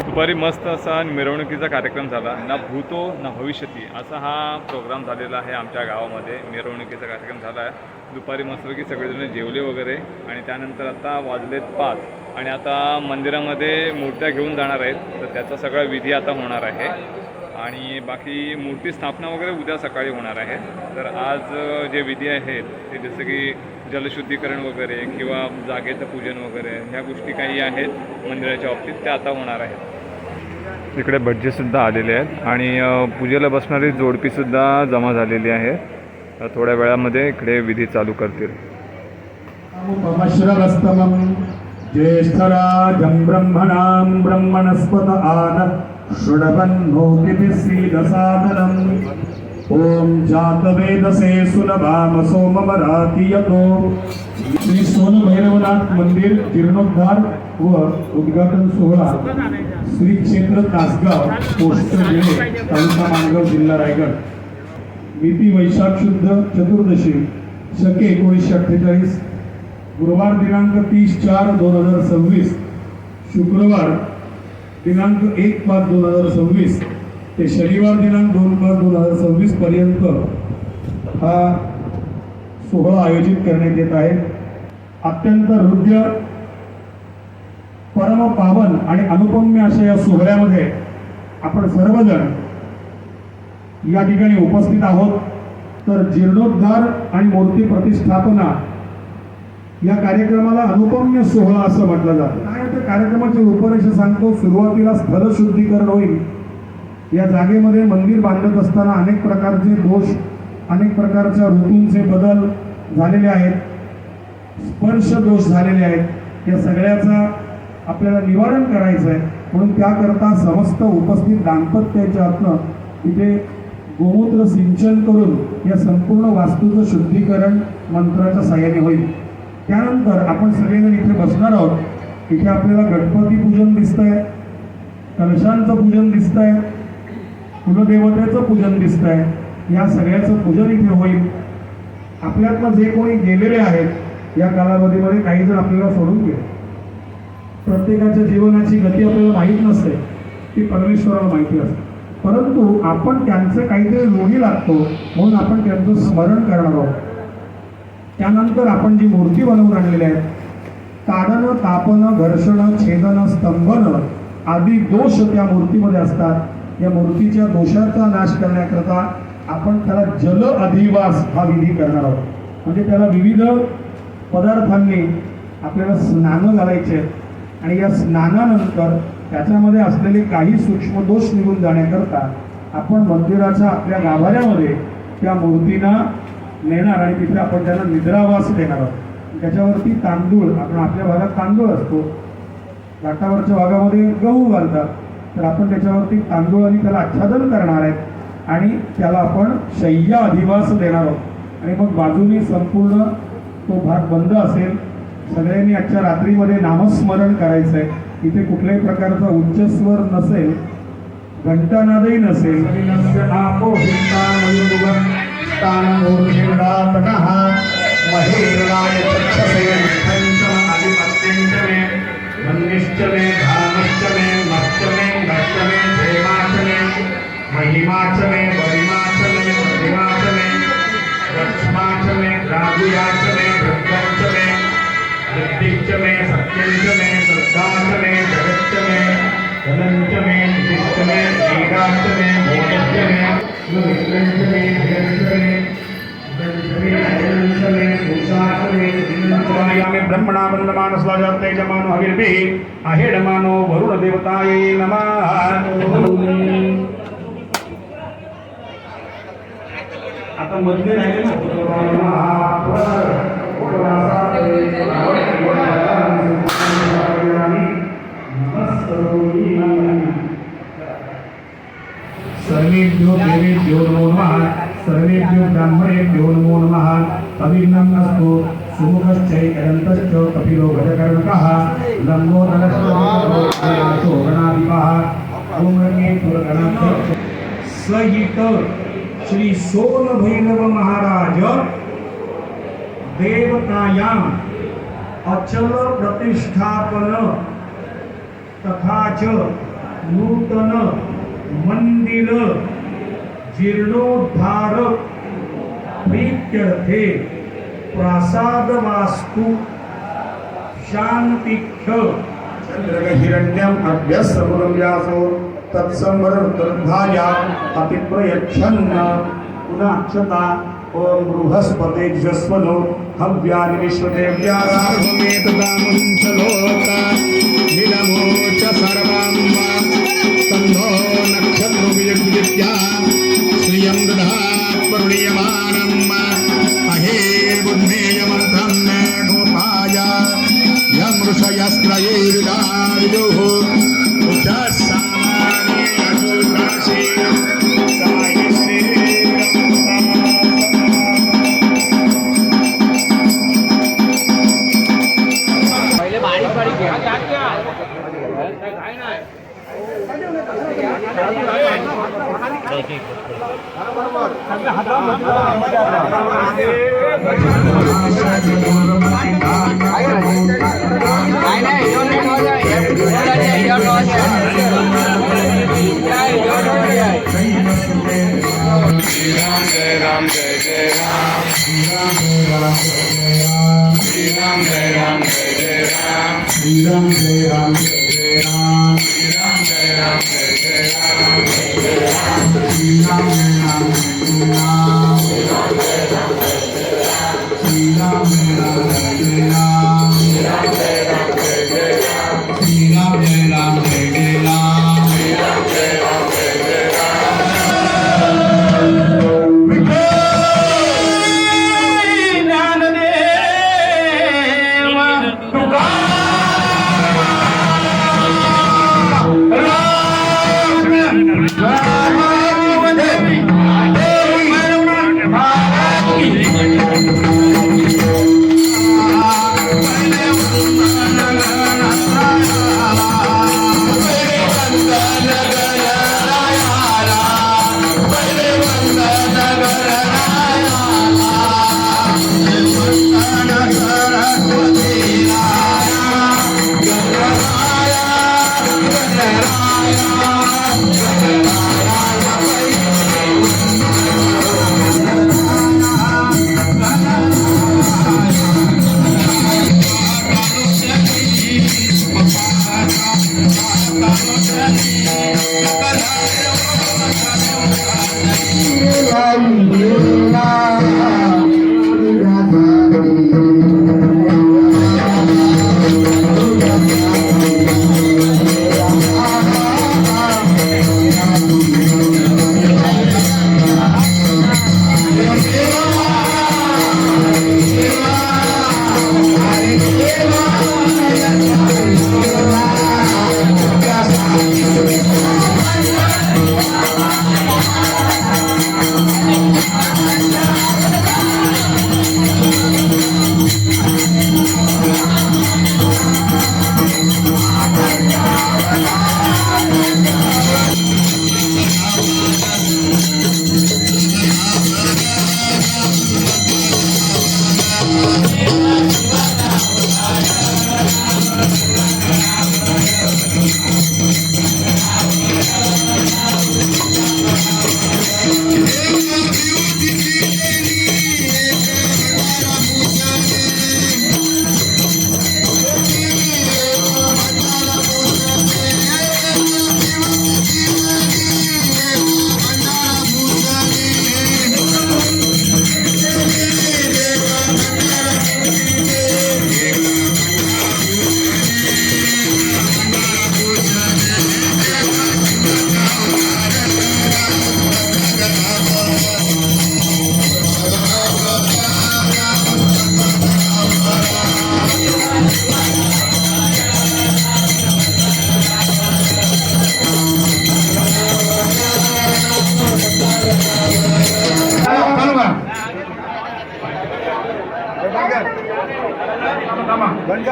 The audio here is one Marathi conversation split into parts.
दुपारी मस्त असा मिरवणुकीचा कार्यक्रम झाला ना, भूतो ना भविष्यती असा हा प्रोग्राम झालेला आहे आमच्या गावामध्ये. मिरवणुकीचा कार्यक्रम झाला आहे दुपारी मस्तपैकी सगळेजण जेवले वगैरे आणि त्यानंतर आता वाजलेत 5 आणि आता मंदिरामध्ये मूर्त्या घेऊन जाणार आहेत, तर त्याचा सगळा विधी आता होणार आहे आणि बाकी मूर्ती स्थापना वगैरे उद्या सकाळी होणार आहे. तर आज जे विधी आहेत ते जसं की जलशुद्धीकरण वगैरे किंवा जागेचं पूजन वगैरे ह्या गोष्टी काही आहेत मंदिराच्या बाबतीत त्या आता होणार आहेत. इकडे भटजीसुद्धा आलेले आहेत आणि पूजेला बसणारी जोडपीसुद्धा जमा झालेली आहे. थोड्या वेळामध्ये इकडे विधी चालू करतील. ज्येष्ठराजं ब्रह्मणां ब्रह्मणस्पत आन शृण्वन्नोतिभिः सीदसादनम् ओम जातवेदसे सुलभाम सोमवराति यतो. श्री सोन भैरवनाथ मंदिर जीर्णोद्धार व उद्घाटन सोहळा श्री क्षेत्र तासगाव पोस्ट जिल्हे तालुका माणगाव जिल्हा रायगड. मिती वैशाख शुद्ध चतुर्दशी शके 1948 गुरुवार दिनांक 30/4/2026 शुक्रवार दिनांक 1/5/2026 ते शनिवार दिनांक 2/5/2026 पर्यंत हा सोहळा आयोजित करण्यात येत आहे. अत्यंत हृदय परम पावन आणि अनुपम्य अशा या सोहळ्यामध्ये आपण सर्वजण या ठिकाणी उपस्थित आहोत. तर जीर्णोद्धार आणि मूर्ती प्रतिष्ठापना या कार्यक्रमाला अनुपम्य सोहळा असं म्हटलं जातं. काय त्या कार्यक्रमाची रूपरेषा सांगतो. सुरुवातीला स्थलशुद्धीकरण होईल. या जागेमध्ये मंदिर बांधत असताना अनेक प्रकारचे दोष, अनेक प्रकारच्या ऋतूंचे बदल झालेले आहेत, स्पर्श दोष झालेले आहेत. या सगळ्याचा आपल्याला निवारण करायचं आहे. म्हणून त्याकरता समस्त उपस्थित दाम्पत्याच्या हातनं इथे गोमूत्र सिंचन करून या संपूर्ण वास्तूचं शुद्धीकरण मंत्राच्या साहाय्याने होईल. त्यानंतर आपण सगळेजण इथे बसणार आहोत. इथे आपल्याला गणपती पूजन दिसतंय, कलशांचं पूजन दिसतंय, कुलदेवतेचं पूजन दिसतंय. या सगळ्याचं पूजन इथे होईल. आपल्यातनं जे कोणी गेलेले आहेत या कालावधीमध्ये काही जण आपल्याला सोडून गेले. प्रत्येकाच्या जीवनाची गती आपल्याला माहीत नसते, ती परमेश्वराला माहिती असते. परंतु आपण त्यांचं काहीतरी ऋणी लागतो म्हणून आपण त्यांचं स्मरण करणार आहोत. त्यानंतर आपण जी मूर्ती बनवून आणलेली आहेत, ताडनं, तापनं, घर्षणं, छेदनं, स्तंभनं आदी दोष त्या मूर्तीमध्ये असतात. या मूर्तीच्या दोषाचा नाश करण्याकरता आपण त्याला जल अधिवास हा विधी करणार आहोत. म्हणजे त्याला विविध पदार्थांनी आपल्याला स्नानं घालायचे आणि या स्नानानंतर त्याच्यामध्ये असलेले काही सूक्ष्म दोष निघून जाण्याकरता आपण मंदिराच्या आपल्या गाभाऱ्यामध्ये त्या मूर्तींना नेणार आणि तिथे आपण त्यांना निद्रावास देणार आहोत. त्याच्यावरती तांदूळ, आपण आपल्या भागात तांदूळ असतो, घाटावरच्या भागामध्ये गहू घालतात, तर आपण त्याच्यावरती तांदूळ आणि त्याला आच्छादन करणार आहेत आणि त्याला आपण शय्या अधिवास देणार आहोत. आणि मग बाजूनी संपूर्ण तो भाग बंद असेल. सगळ्यांनी आजच्या रात्रीमध्ये नामस्मरण करायचं आहे. इथे कुठल्याही प्रकारचा उच्चस्वर नसेल, घंटानादही नसेल. ब्रह्मणा वंदमानस्वाजा तेजमानो हविर्भिः आहेडमानो वरुण देवतायै नमः. आता मंदिर आहे ना प्रसन्नस्तु सुमुखश्चैकदन्तश्च कपिलो गजकर्णकः लम्बोदरश्च गणाधिपः सहित श्री सोनभैरव महाराज देवतायां अचल प्रतिष्ठापन तथा च नूतन मंदिर जीर्णोद्धार प्रीत्यर्थे प्रासाद वास्तु शांतिख्य चंद्रहिरण्यम अभ्यस्रमुदं व्यासो तत्संवरर्धाया अतिप्रयच्छन्न पुनाक्षता ओम बृहस्पते जस्वनो हव्यानि विश्वदेव्याराहुमेतदामुञ्चलोका निलमोच सर्वं तन्नो नक्षत्रो विजयविद्या श्रियं दधात् वरुणीयमानम् अहे बुद्मेयमर्थं गोपाय यं ऋषयस्त्रयैर्विदारिदुः उच्चसामान्ये अशुकाशे साय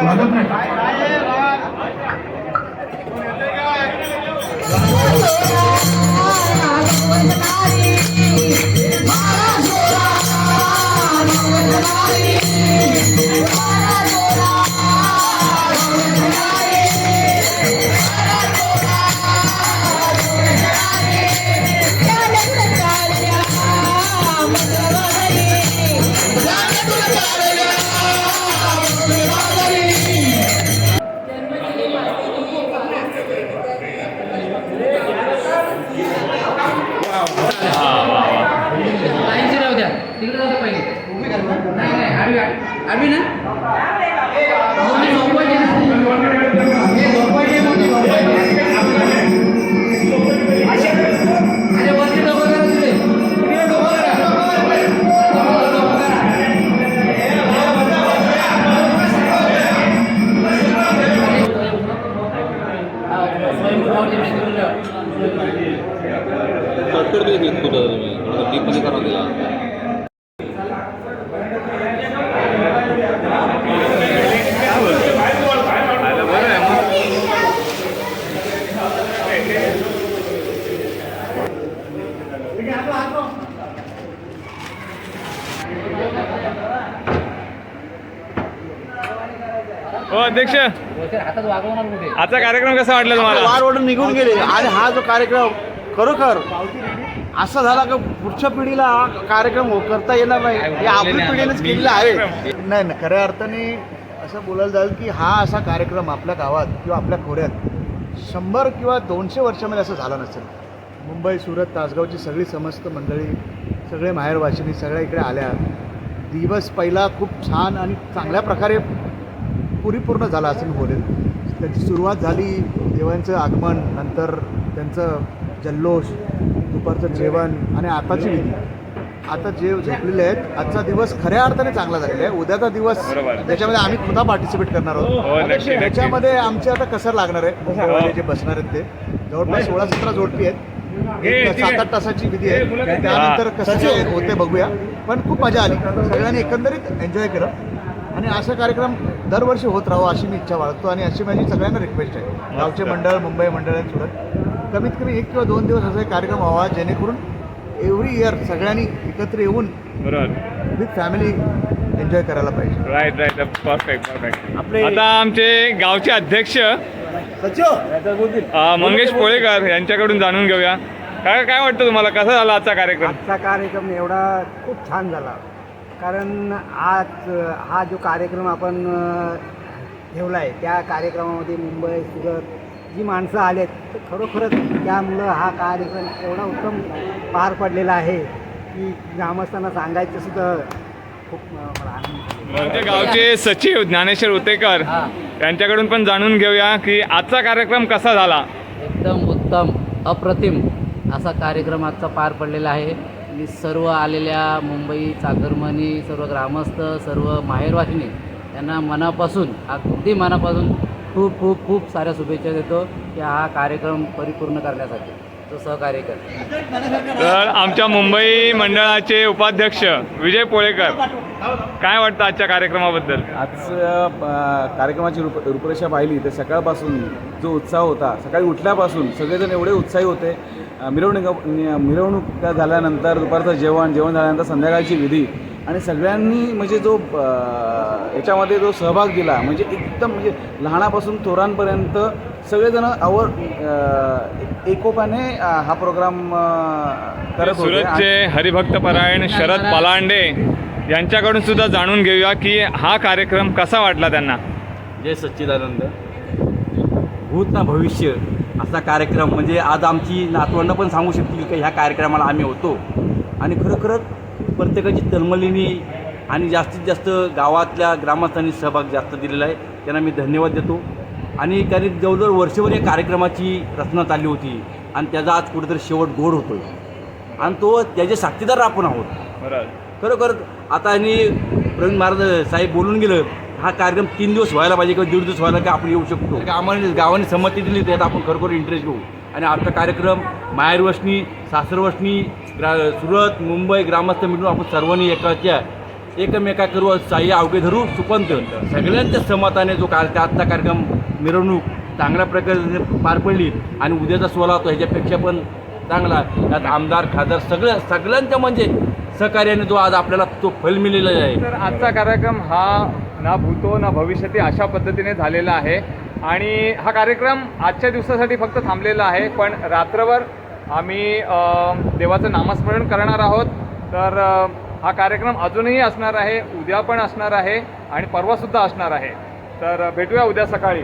वाजत नाही. लाईनची राहू द्या तिकडे जातो पहिले नाही नाही आडवी आडवी ना दोन्ही झोपवायचे ना हे झोपवायचे मोठी झोपवायचे अरे वरती डोकं करा तिकडे तिकडे डोकं करा डोकं करा स्वयंभू डीपमध्ये करा दिला आलं बरं आहे मग. हो अध्यक्ष, हातात वागवणार कुठे आजचा कार्यक्रम कसा वाटला तुम्हाला? वार ओढून निघून गेले आणि हा जो कार्यक्रम खरोखर असा झाला की पुढच्या पिढीला हा कार्यक्रम करता येणार नाही हे आपल्या पिढीनेच केलेला आहे. नाही ना, खऱ्या अर्थाने असं बोलायला जाईल की हा असा कार्यक्रम आपल्या गावात किंवा आपल्या खोऱ्यात 100 किंवा 200 वर्षामध्ये असं झाला नसेल. मुंबई, सुरत, तासगावची सगळी समस्त मंडळी, सगळे माहेरवाशिनी सगळ्या इकडे आल्या. दिवस पहिला खूप छान आणि चांगल्या प्रकारे परिपूर्ण झाला असं मी बोलेल. त्याची सुरुवात झाली, देवांचं आगमन, नंतर त्यांचं जल्लोष, दुपारचं जेवण आणि आताची विधी. आता जे झोपलेले आहेत, आजचा दिवस खऱ्या अर्थाने चांगला झालेला आहे. उद्याचा दिवस बरोबर. ज्याच्यामध्ये आम्ही सुद्धा पार्टिसिपेट करणार हो, आहोत. नक्की, नक्की. त्याच्यामध्ये आमचे आता कसर लागणार आहे. मुंबईवाले जे बसणार आहेत ते जवळपास 16-17 जोडपी आहेत. एक 7-8 तासाची विधी आहे. त्यानंतर कसं जे होते बघूया. पण खूप मजा आली, सगळ्यांनी एकंदरीत एन्जॉय केलं आणि असा कार्यक्रम दरवर्षी होत राहावं अशी मी इच्छा बाळगतो आणि अशी माझी सगळ्यांना रिक्वेस्ट आहे. गावचे मंडळ, मुंबई मंडळ आणि सुरत कमीत कमी 1 किंवा 2 दिवस असा एक कार्यक्रम व्हावा जेणेकरून एव्हरी इयर सगळ्यांनी एकत्र येऊन बरोबर. विथ फॅमिली एन्जॉय करायला पाहिजे. Right right perfect perfect. आपले- आता आमचे गावचे अध्यक्ष सचिव मंगेश पोळेकर यांच्याकडून जाणून घेऊया. काय काय वाटतं तुम्हाला, कसा झाला आजचा कार्यक्रम? आजचा कार्यक्रम एवढा खूप छान झाला, कारण आज हा जो कार्यक्रम आपण ठेवला आहे त्या कार्यक्रमामध्ये मुंबई, सुरत जी माणसं आलेत तर खरोखरच त्यामुळं हा कार्यक्रम एवढा उत्तम पार पडलेला आहे की ग्रामस्थांना सांगायचं सुद्धा खूप मला आनंद झाला. आमचे गावचे सचिव ज्ञानेश्वर उतेकर यांच्याकडून पण जाणून घेऊया की आजचा कार्यक्रम कसा झाला. एकदम उत्तम अप्रतिम असा कार्यक्रम आजचा पार पडलेला आहे. मी सर्व आलेल्या मुंबई, चाकरमानी, सर्व ग्रामस्थ, सर्व माहेरवासिनी यांना मनापासून, अगदी मनापासून खूप खूप खूप साऱ्या शुभेच्छा देतो की हा कार्यक्रम परिपूर्ण करण्यासाठी तो सहकार्य कर. तर आमच्या मुंबई मंडळाचे उपाध्यक्ष विजय पोळेकर, काय वाटतं आजच्या कार्यक्रमाबद्दल? आज कार्यक्रमाची रूपरेषा पाहिली तर सकाळपासून जो उत्साह होता, सकाळी उठल्यापासून सगळेजण एवढे उत्साही होते. मिरवणूक झाल्यानंतर दुपारचं जेवण झाल्यानंतर संध्याकाळची विधी आणि सगळ्यांनी म्हणजे जो याच्यामध्ये जो सहभाग दिला म्हणजे एकदम म्हणजे लहानापासून थोरांपर्यंत सगळेजण एकोपाने हा प्रोग्राम करत होते. सुरतचे हरिभक्त परायण शरद पलांडे यांच्याकडून सुद्धा जाणून घेऊया की हा कार्यक्रम कसा वाटला त्यांना. जय सच्चिदानंद. भूत ना भविष्य असा कार्यक्रम म्हणजे आज आमची नातवंडं पण सांगू शकतील की ह्या कार्यक्रमाला आम्ही होतो आणि खरोखरच प्रत्येकाची तळमळीने आणि जास्तीत जास्त गावातल्या ग्रामस्थांनी सहभाग जास्त दिलेला आहे. त्यांना मी धन्यवाद देतो. आणि कारण जवळजवळ वर्षभर या कार्यक्रमाची रचना चालली होती आणि त्याचा आज कुठेतरी शेवट गोड होतो आहे आणि तो त्याचे साक्षीदार आपण आहोत. बरोबर. खरोखर आता आणि प्रवीण महाराज साहेब बोलून गेलं, हा कार्यक्रम 3 दिवस व्हायला पाहिजे किंवा 1.5 दिवस व्हायला की आपण येऊ शकतो. आम्हाला गावाने संमती दिली त्यात आपण खरोखर इंटरेस्ट घेऊ आणि आजचा कार्यक्रम माहेरवशनी, सासरवशनी, सुरत, मुंबई ग्रामस्थ मिळून आपण सर्वांनी एकाच्या एकमेका करू साई अवघे धरू सुपंत सगळ्यांच्या सहमताने जो आजचा कार्यक्रम मिरवणूक चांगल्या प्रकारे पार पडली आणि उद्याचा सोहळा होता ह्याच्यापेक्षा पण चांगला. त्यात आमदार खासदार सगळ्यांच्या म्हणजे सहकार्याने जो आज आपल्याला तो फल मिळालेला आहे. तर आजचा कार्यक्रम हा ना भूतो ना भविष्यती अशा पद्धतीने झालेला आहे आणि हा कार्यक्रम आजच्या दिवसासाठी फक्त थांबलेला आहे, पण रात्रभर आम्ही देवाचं नामस्मरण करणार आहोत. तर हा कार्यक्रम अजूनही असणार आहे, उद्या पण असणार आहे आणि परवासुद्धा असणार आहे. तर भेटूया उद्या सकाळी.